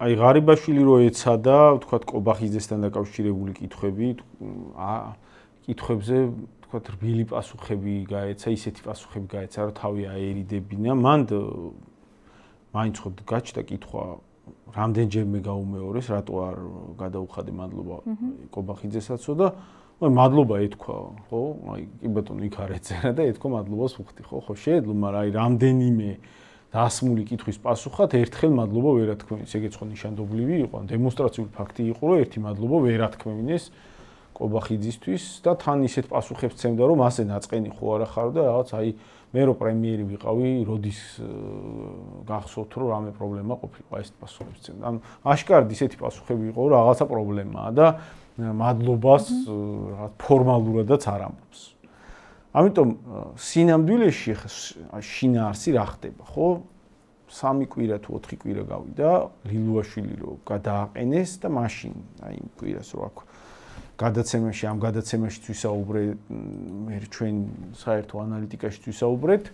აი ღარიბაშვილი რო ეცადა, თქვათ კობახიძესთან დაკავშირებული კითხვებზე, თქვათ რბილი პასუხები გაეცა, ისეთი პასუხები გაეცა, რომ თავი აერიდებინა. მან მაინც ხო გაჩნდა კითხვა, რამდენჯერმე გაუმეორეს, რატო არ გადაუხადე მადლობა კობახიძესაც და მადლობა ეთქვა, ხო? აი კი ბატონო იქ არ ეწერა და ეთქვა მადლობას უხდი, ხო? შეეძლო, მაგრამ აი რამდენიმე დასმული კითხვის პასუხად ერთხელ მადლობა ვერ ათქმევინეს. ეგეც ხო ნიშანდობლივი იყო, დემონსტრაციული ფაქტი იყო, რომ ერთი მადლობა ვერ ათქმევინეს კობახიძისთვის და თან ისეთ პასუხებს ცემდა, რომ ასე ნაწყენი ხო არა ხარ და რაღაც აი მე რო პრემიერი ვიყავი, როდის გახსოვთ, რომ რამე პრობლემა ყოფილიყო, ესეთ პასუხებს ცემდა. ანუ აშკარად ისეთი პასუხები იყო, რომ რაღაცა პრობლემაა და მადლობას რაღაც ფორმალურადაც არ ამბობს. ამიტომ სინამდვილეში შინაარსი რა ხდება, ხო? 3 კვირა თუ 4 კვირა გავიდა, ლილუაშვილი რო გადააყენეს და მაშინ აი იმ კვირას რო აქ გადაცემაში, ამ გადაცემაშიც ვისაუბრე, მე ჩვენ საერთო ანალიტიკაშიც ვისაუბრეთ.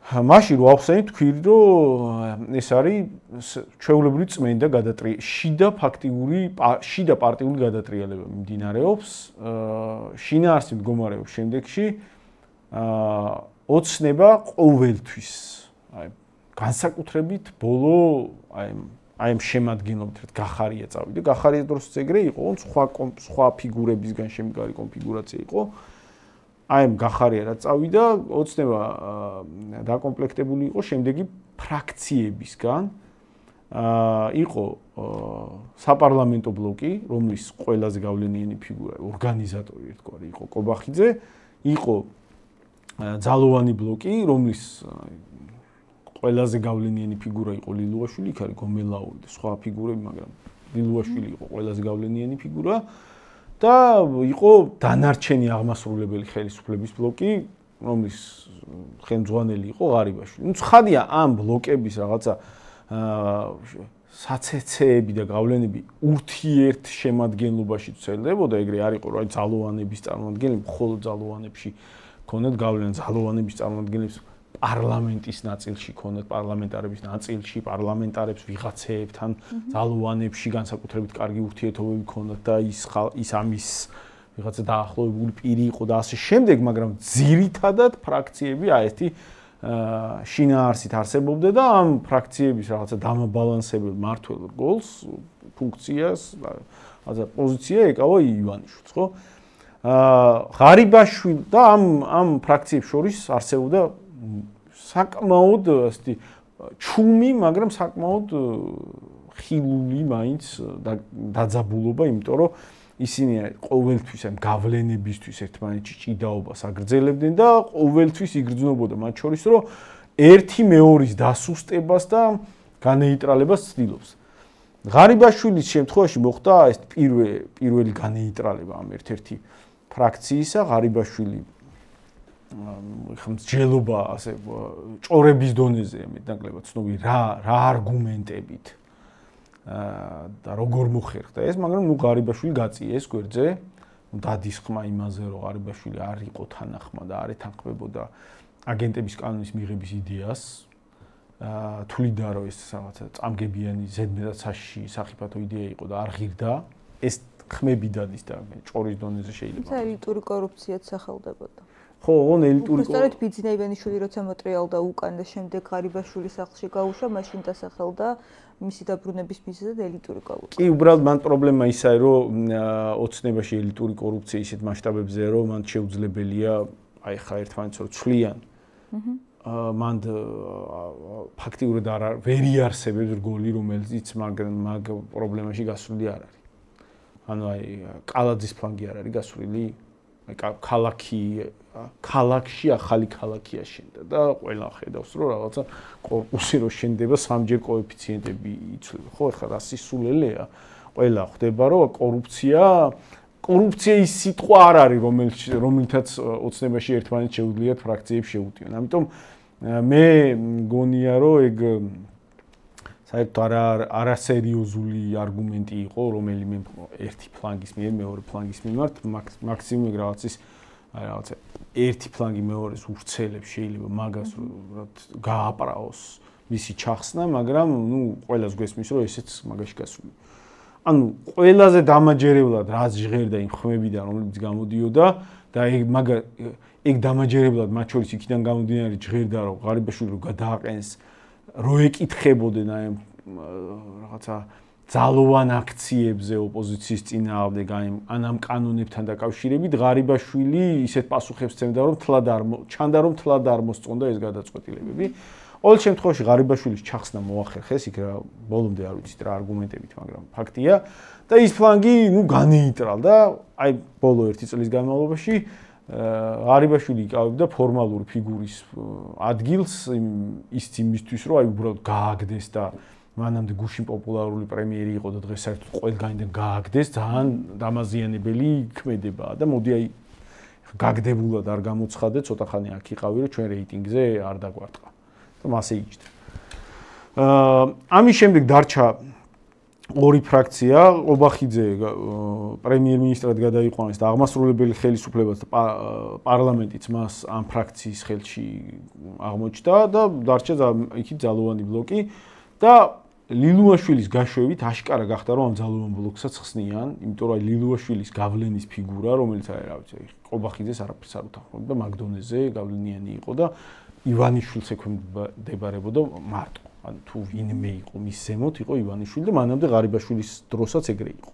მაშინ რო ახსენით თქვი, რომ ეს არის ჩვეულებრივი წმენდა გადატრიალება, შიდა პარტიული გადატრიალება მიმდინარეობს. შინაარსი მდგომარეობს შემდეგში ოცნება ყოველთვის. აი განსაკუთრებით ბოლო აი ამ შემადგენლობით გახარია წავიდა. გახარია დროსაც ეგრე იყო, სხვა ფიგურებისგან შემდგარი კონფიგურაცია იყო. აი ამ გახარია რა წავიდა, ოცნება დაკომპლექტებული იყო შემდეგი ფრაქციებისგან. იყო საპარლამენტო ბლოკი, რომლის ყველაზე გავლენიანი ფიგურა, ორგანიზატორი ერთგვარი იყო კობახიძე, იყო ძალოვანი ბლოკი, რომლის ყველაზე გავლენიანი ფიგურა იყო ლილუაშვილი, იქ არის გომელაური და სხვა ფიგურები, მაგრამ ლილუაშვილი იყო ყველაზე გავლენიანი ფიგურა და იყო დანარჩენი აღმასრულებელი ხელისუფლების ბლოკი, რომლის ხელმძღვანელი იყო ღარიბაშვილი. ნუ ცხადია ამ ბლოკების რაღაცა საცეცეები და გავლენები ურთიერთ შემადგენლობაში ცელდებოდა, ეგრე არ იყო, რომ აი ძალოვანების წარმომადგენლები მხოლოდ ძალოვანებში ქონდათ გავლენა, ძალოვანების წარმომადგენლებს პარლამენტის ნაწილში ქონდათ, პარლამენტარების ნაწილში, პარლამენტარებს ვიღაცეებთან ძალოვანებში განსაკუთრებით კარგი ურთიერთობები ქონდათ და ის ამის ვიღაცა დაახლოებული პირი იყო და ასე შემდეგ, მაგრამ ძირითადად ფრაქციები აეთი შინაარსით არსებობდა და ამ ფრაქციების რაღაცა დამაბალანსებელ მმართველ როლს, ფუნქციას, რაღაცა პოზიცია ეკავა ივანიშვილს, ხო? ღარიბაშვილი და ამ ფრაქციებს შორის არსებობდა საკმაოდ ასეთი ჩუმი, მაგრამ საკმაოდ ხილული მაინც დაძაბულობა, იმიტომ რომ ისინი ყოველთვის ამ გავლენებისთვის ერთმანეთში ჭიდაობას აგრძელებდნენ და ყოველთვის იგრძნობოდა მათ შორის, რომ ერთი მეორის დასუსტებას და განეიტრალებას ცდილობს. ღარიბაშვილის შემთხვევაში მოხდა ეს პირველი განეიტრალება ამ ერთ-ერთი ფრაქციისა, ღარიბაშვილი მსჯელობა ასე ჭორების დონეზე მეტნაკლებად ცნობი რა არგუმენტებით და როგორ მოხერხდა ეს, მაგრამ ნუ ღარიბაშვილი გაწიეს გვერდზე, დადის ხმა იმაზე, რომ ღარიბაშვილი არ იყო თანახმა და არ ეთანხმებოდა აგენტების კანონის მიღების იდეას, თვლიდა, რომ ეს რაღაცა წამგებიანი ზედმეტად სახიფათო იდეა იყო და არ ღირდა, ეს ხმები დადის და ჭორის დონეზე შეიძლება. თუმცა ელიტური კორუფციაც სახელდებოდა. ხო, ოღონ ელიტური სწორედ ბიძინა ივანიშვილი როცა მოტრიალდა უკან და შემდეგ ღარიბაშვილის სახლში გაუშვა, მაშინ დასახელდა მისი დაბრუნების მიზეზად ელიტური კორუფცია. კი, უბრალოდ მან პრობლემა ისაა, რომ ოცნებაში ელიტური კორუფცია ისეთ მასშტაბებზეა, რომ მან შეუძლებელია აი ხა ერთმანეთს რო ცვლიან. მან ფაქტიურად ვერ იარსებებს რგოლი, რომელიც მაგ პრობლემაში გასული არ არის. ანუ აი კალაძის ფლანგი არ არის გასული, აი ქალაქში ახალი ქალაქია შენდა და ყველა ხედავს, რომ რაღაცა კორპუსი რო შენდება, სამჯერ კოეფიციენტები იცვლება. ხო, ეხლა რა სისულელეა, ყველა ხვდება, რომ კორუფცია ის სიტყვა არ არის, რომელთაც ოცნებაში ერთმანეთს შეუძლიათ ფრაქციებს შეუტიონ. ამიტომ მე მგონია, რომ ეგ საერთოდ არასერიოზული არგუმენტი იყო, რომელიმე ერთი ფლანგის მიერ, მეორე ფლანგის მიმართ, მაქსიმუმ ეგ რაღაცის ერთი ფლანგი მეორეს ურცელებს შეიძლება მაგას გააპრაოს მისი ჩახსნა, მაგრამ ნუ ყველას გვესმის რომ ესეც მაგაში გასული. ანუ ყველაზე დამაჯერებლად რაც ჟღერდა იმ ხმებიდან რომლებიც გამოდიოდა და ეგ დამაჯერებლად მათ შორის იქიდან გამომდინარე ჟღერდა რომ ღარიბაშვილი რო გადააყენს რო ეკითხებოდნენ აი რაღაცა ძალოვან აქციებზე ოპოზიციის წინააღმდეგ ან ამ კანონებთან დაკავშირებით ღარიბაშვილი ისეთ პასუხებს სცემდა რომ ჩანდა რომ თლად არ მოსწონდა ეს გადაწყვეტილებები. ყოველ შემთხვევაში ღარიბაშვილის ჩახსნა მოახერხეს იქ რა ბოლომდე არ ვიცით რა არგუმენტებით, მაგრამ ფაქტია და ის ფლანგი ნუ განეიტრალდა, აი ბოლო 1 წლის განმავლობაში ღარიბაშვილი იკავებდა ფორმალური ფიგურის ადგილს იმისთვის რომ აი უბრალოდ გააგდეს და მანამდე გუშინ პოპულარული პრემიერი იყო და დღეს საერთოდ ყველგანიდან გააგდეს ძალიან დამაზიანებელი ქმედებაა და მოდი აი გაგდებულად არ გამოცხადე ცოტა ხანი აქ იყავი რომ ჩვენ რეიტინგზე არ დაგვარტყა და მასე იჯდა. ამის შემდეგ დარჩა ორი ფრაქცია, ობახიძე პრემიერ-მინისტრად გადაიყვანეს და აღმასრულებელი ხელისუფლებას და პარლამენტიც მას ამ ფრაქციის ხელში აღმოჩნდა და დარჩა იქით ძალოვანი ბლოკი და ლილუაშვილის გაშვებით აშკარა გახდა რომ ამ ძალოვან ბლოკსაც ხსნიან, იმიტომ რომ ლილუაშვილის გავლენის ფიგურა, რომელიც აი რა ვიცი, ობახიძეს არაფერს არ უთანხმობდა, მაგდონეზე გავლენიანი იყო და ივანიშვილს ექვემდებარებოდა მარტო. ან თუ ვინმე იყო მის ზემოთ იყო ივანიშვილი და მანამდე ღარიბაშვილის დროსაც ეგრე იყო.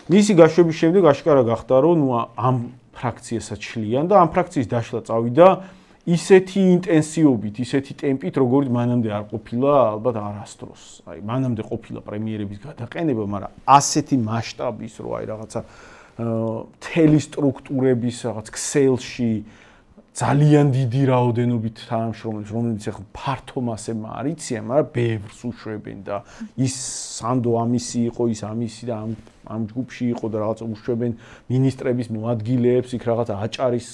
მისი გაშვების შემდეგ აშკარა გახდა რომ ნუ ამ ფრაქციასაც შლიან და ამ ფრაქციის დაშლა წავიდა ისეთი ინტენსივობით, ისეთი ტემპით, როგორც მანამდე არ ყოფილა ალბათ არასდროს. აი მანამდე ყოფილა პრემიერების გადაყენება, მაგრამ ასეთი მასშტაბის რო აი რაღაცა მთელი სტრუქტურების რაღაც ქსელში ძალიან დიდი რაოდენობით თანამშრომლებს, რომლებიც ახლა ფართო მასებმა არ იციან, მაგრამ ბევრს უშვებენ და ის სანდო ამისი იყო, ის ამისი და ამ ჯგუფში იყო და რაღაცა უშვებენ მინისტრების მოადგილეებს, იქ რაღაცა აჭარის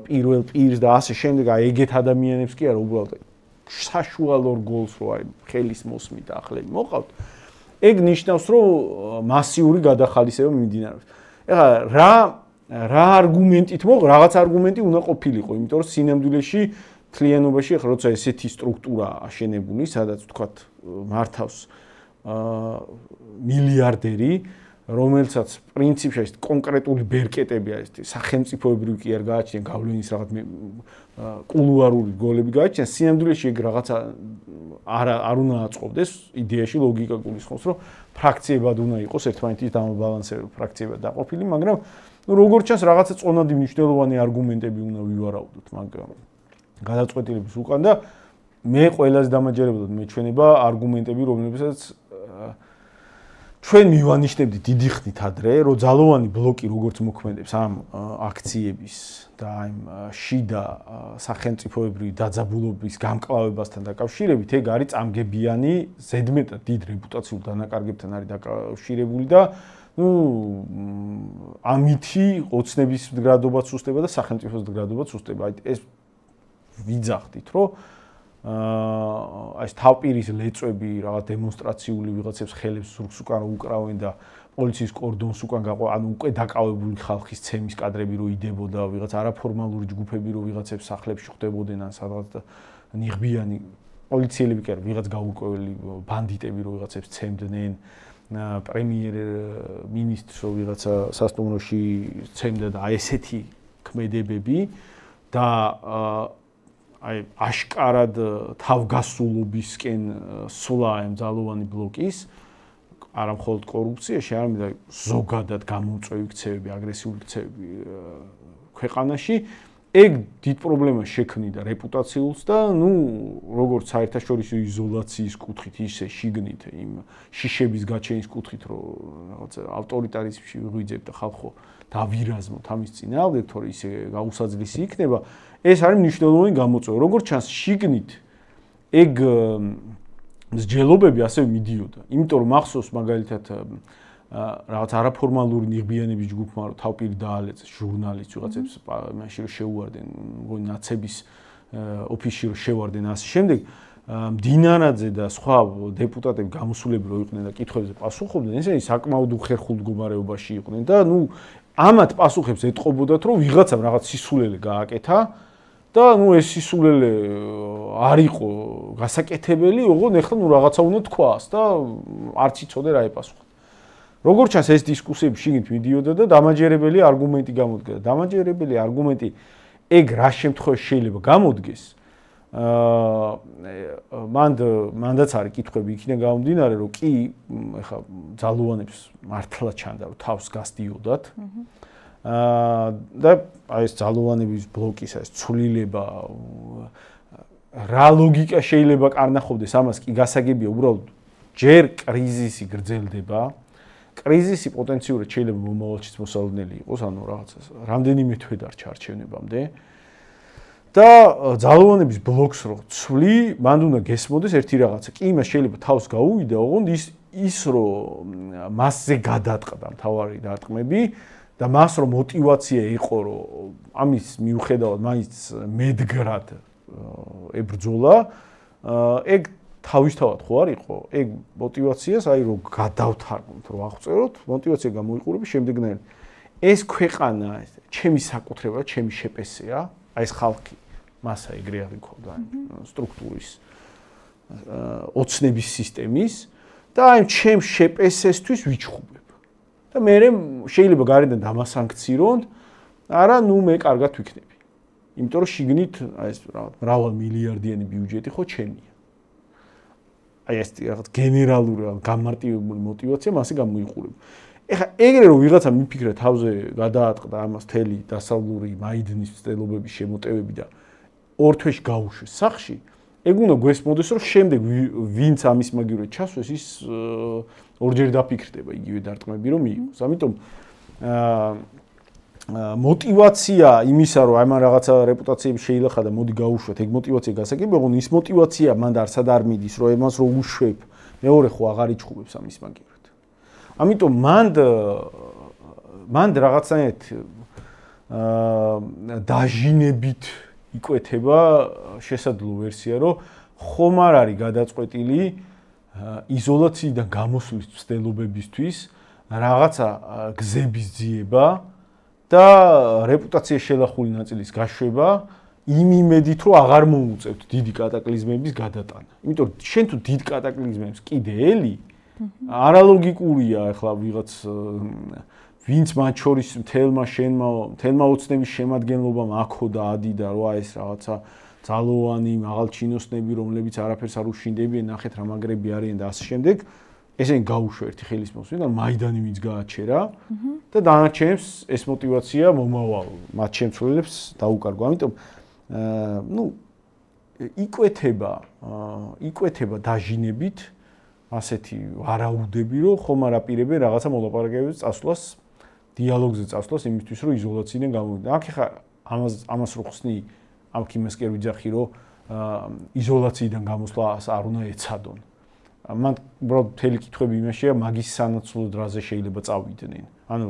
პირველ პირს და ასე შემდეგ, აი ეგეთ ადამიანებს კი არა, უბრალოდ საშუალო რგოლს რო აი ხელის მოსმით ახლები მოყავთ. ეგ ნიშნავს, რომ მასიური გადახალისება მიმდინარეობს. ეხლა რა არგუმენტით მოყვა, რაღაც არგუმენტი უნდა ყოფილიყო, იმიტომ რომ სინამდვილეში თლიანობაში ახლა როცა ესეთი სტრუქტურა აშენებული, სადაც თქვათ მართავს მილიარდერი, რომელსაც პრინციპში ეს კონკრეტული ბერკეტები არის, სახელმწიფოებრივი კი არ გააჩნია, გავლენის რაღაც კულუარული გოლები გააჩნია, სინამდვილეში ეგ რაღაცა არ უნდა აწყობდეს, იდეაში ლოგიკა გულისხმობს, რომ ფრაქციებად უნდა იყოს ერთმანეთის დამაბალანსებული ფრაქციებად დაყოფილი, მაგრამ ну როგორც ჩანს რაღაცა წონადი მნიშვნელოვანი არგუმენტები უნდა ვივარაუდოთ მაგ გადაწყვეტილების უკან და მე ყველაზე დამაჯერებლად მეჩვენება არგუმენტები რომლებსაც ჩვენ მივანიშნებდით დიდი ხნით ადრე რომ ძალოვანი ბლოკი როგორც მოქმედებს ამ აქციების და ამ შიდა სახელმწიფოებრივი დაძაბულობის გამკლავებასთან დაკავშირებით ეგ არის წამგებიანი ზედმეტად დიდ რეპუტაციულ დანაკარგებთან არის დაკავშირებული და ну ამითი ოცნების მდგრადობაც უსტება და სახელმწიფოს მდგრადობაც უსტება. აი ეს ვიძახდით, რომ ეს თავპირის ლეწვები, რაღაც დემონსტრაციული ვიღაცებს ხელებს ზურგს უკან უკრავენ და პოლიციის კორდონს უკან ანუ უკვე დაკავებული ხალხის ცემის კადრები რო იდებოდა, ვიღაც არაფორმალური ჯგუფები რო ვიღაცებს სახლებში ხვდებოდნენ ან სადღაც ნიღბიანი პოლიციელები კი არა, ვიღაც გაურკვეველი ბანდიტები რო ვიღაცებს ცემდნენ. პრემიერ-მინისტრს ვიღაცა სასტუმროში ცემდა და აი ესეთი ქმედებები და აი აშკარად თავგასულობისკენ სვლა ამ ძალოვანი ბლოკის არა მხოლოდ კორუფციაში, არამედ ზოგადად გამომწვევი ქცევები, აგრესიული ქცევები ქვეყანაში ეგ დიდ პრობლემას შექმნიდა რეპუტაციულს და ნუ როგორც საერთაშორისო იზოლაციის კუთხით ისე შიგნით იმ შიშების გაჩენის კუთხით რომ რაღაც ავტორიტარიზმში ვიღვიძებ და ხალხო დავირაზმოთ ამის წინააღმდეგ თორე ისე გაუსაძლისი იქნება ეს არის მნიშვნელოვანი გამოწვევა როგორც ჩანს შიგნით ეგ მსჯელობები ასევე მიდიოდა იმიტომ რომ მახსოვს მაგალითად რაღაც არაფორმალური ნიღბიანების ჯგუფმა რომ თავპირი დაალეწეს ჟურნალისტს ვიღაცებს მაშინ რომ შეუვარდნენ მგონი ნაცების ოფისში რომ შევარდნენ ასე შემდეგ მდინარაძე და სხვა დეპუტატები გამოსულები რო იყვნენ და კითხვებზე პასუხობდნენ ესენი საკმაოდ უხერხულ მდგომარეობაში იყვნენ და ნუ ამათ პასუხებს ეტყობოდათ რომ ვიღაცამ რაღაც სისულელე გააკეთა და ნუ ეს სისულელე არ იყო გასაკეთებელი, ოღონდ ეხლა ნუ რაღაცა უნდა თქვას და არც იცოდე რა ეპასუხა. როგორც ჩანს ეს დისკუსიები შიგნით მიდიოდა და დამაჯერებელი არგუმენტი გამოდგა. დამაჯერებელი არგუმენტი ეგ რა შემთხვევაში შეიძლება გამოდგეს. მანდაც არის კითხვები იქიდან გამომდინარე, რომ კი ეხლა ძალუანებს მართლა ჩანდა რომ თავს გასდიოდათ. და აი ეს ძალუანების ბლოკის ეს ცვლილება რა ლოგიკა შეიძლება კარნახობდეს ამას კი გასაგებია უბრალოდ ჯერ კრიზისი გრძელდება. კრიზისი პოტენციურად შეიძლება მომავალშიც მოსალოდნელი იყოს, ანუ რაღაცა რამდენიმე თვე დარჩა არჩევნებამდე. და ძალუანების ბლოკს რო ცვლი, მან უნდა გესმოდეს ერთი რაღაცა. კი იმას შეიძლება თავს გაუვიდა, ოღონდ ის რომ მასზე გადაატყდა მთავარი დარტყმები და მას რომ мотиваცია იყო, რომ ამის მიუხედავად მაინც მედგრად ებრძოლა, ეგ თავისთავად ხო არ იყო? ეგ мотиваციას აი რომ გადავთარგმნოთ, რომ აღწეროთ, мотиваცია გამოიყურები შემდეგნაირად. ეს ქვეყანა, ჩემი საკუთრება, ჩემი შეპესეა, აი ეს ხალხი, მასა ეგრე არ იქონდა სტრუქტურის ოცნების სისტემის და აი ჩემ შეპესესთვის ვიჩხუბებ. და მე შეიძლება გარედან დამასანქცირონ, არა, ნუ მე კარგად ვიქნები. იმიტომ რომ შიგნით აი ეს მრავალ მილიარდიანი ბიუჯეტი ხო ჩემია. აი ეს რაღაც გენერალური გამარტივებული мотиваცია მასე გამოიყურება. ეხლა ეგრე რომ ვიღაცა მიფიქრა თავზე გადაატყდა ამას თელი დასავლური მაიდნის მცდელობების შემოტევები და ორ თვეში გაუშვეს სახში, ეგ უნდა გვესმოდეს რომ შემდეგ ვინც ამის მაგივრად ჩასვეს ის ორჯერ დაფიქრდება იგივე დარტყმები რომ მიიღოს. ამიტომ мотиваცია იმისა რომ აი მან რაღაცა რეპუტაციები შეილახა და მოდი გაუშვათ, ეგ мотиваცია გასაგებია, ოღონდ ის мотиваცია მანდ არსად არ მიდის, რომ ამას რო უშვებ, მეორე ხო აღარ იჩხუბებს ამის მაგივრად. ამიტომ მანდ რაღაცნაირად დაჟინებით იკვეთება შესაძლო ვერსია, რომ ხომ არ არის გადაწყვეტილი იზოლაციიდან გამოსვლის მცდელობებისთვის რაღაცა გზების ძიება და რეპუტაციის შელახული ნაწილის გაშვება იმ იმედით, რომ აღარ მოუწევთ დიდი კატაკლიზმების გადატანა. იმიტომ რომ შენ თუ დიდ კატაკლიზმებს კიდე ელი, არალოგიკურია ახლა ვიღაც ვინც მათ შორის მთელმა ოცნების შემადგენლობამ აქო და ადიდა, რომ აი ეს რაღაცა ძალოვანი მაღალჩინოსნები, რომლებიც არაფერს არ უშინდებიან, ნახეთ რა მაგრები არიან და ასე შემდეგ. ესენი გაუშვა ერთი ხელის მოსვლით, და მაიდანი ვინც გააჩერა და დანარჩენებს ეს мотиваცია მომავალ მათ შემცვლელებს დაუკარგვა. ამიტომ ნუ იკვეთება დაჟინებით ასეთი ვარაუდები, რომ ხომ არ აპირებენ რაღაცა მოლაპარაკებებს წასვლას, დიალოგზე წასვლას იმისთვის, რომ იზოლაციიდან გამოვიდნენ. აქ ხა ამას რო ხსნი, აქ იმას კი ვიძახი, რომ იზოლაციიდან გამოსვლას არ უნდა ეცადონ. მან უბრალოდ მთელი კითხვები იმაშია, მაგის სანაცვლოდ რაზე შეიძლება წავიდნენ. ანუ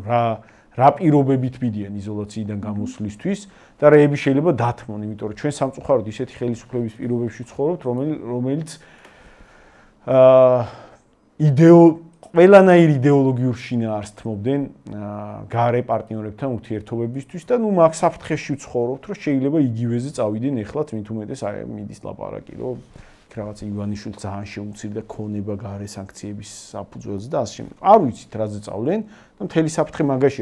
რა პირობებით მიდიან იზოლაციიდან გამოსვლისთვის და რაები შეიძლება დათმონ, იმიტომ რომ ჩვენ სამწუხაროდ ისეთი ხელისუფლების პირობებში ცხოვრობთ, რომელიც ყველანაირ იდეოლოგიურ შინაარს თმობდნენ გარე პარტნიორებთან ურთიერთობებისთვის და ნუ მაგ საფრთხეში ვცხოვრობთ, რომ შეიძლება იგივეზე წავიდნენ ეხლაც მით უმეტეს აი მიდის ლაპარაკი, რომ რაღაც ივანიშვილს ძალიან შეუცირდა ქონება გარე სანქციების საფუძველზე და ასე შემდეგ. არ ვიცით რაზე წავლენ და მთელი საფრთხე მაგაშია.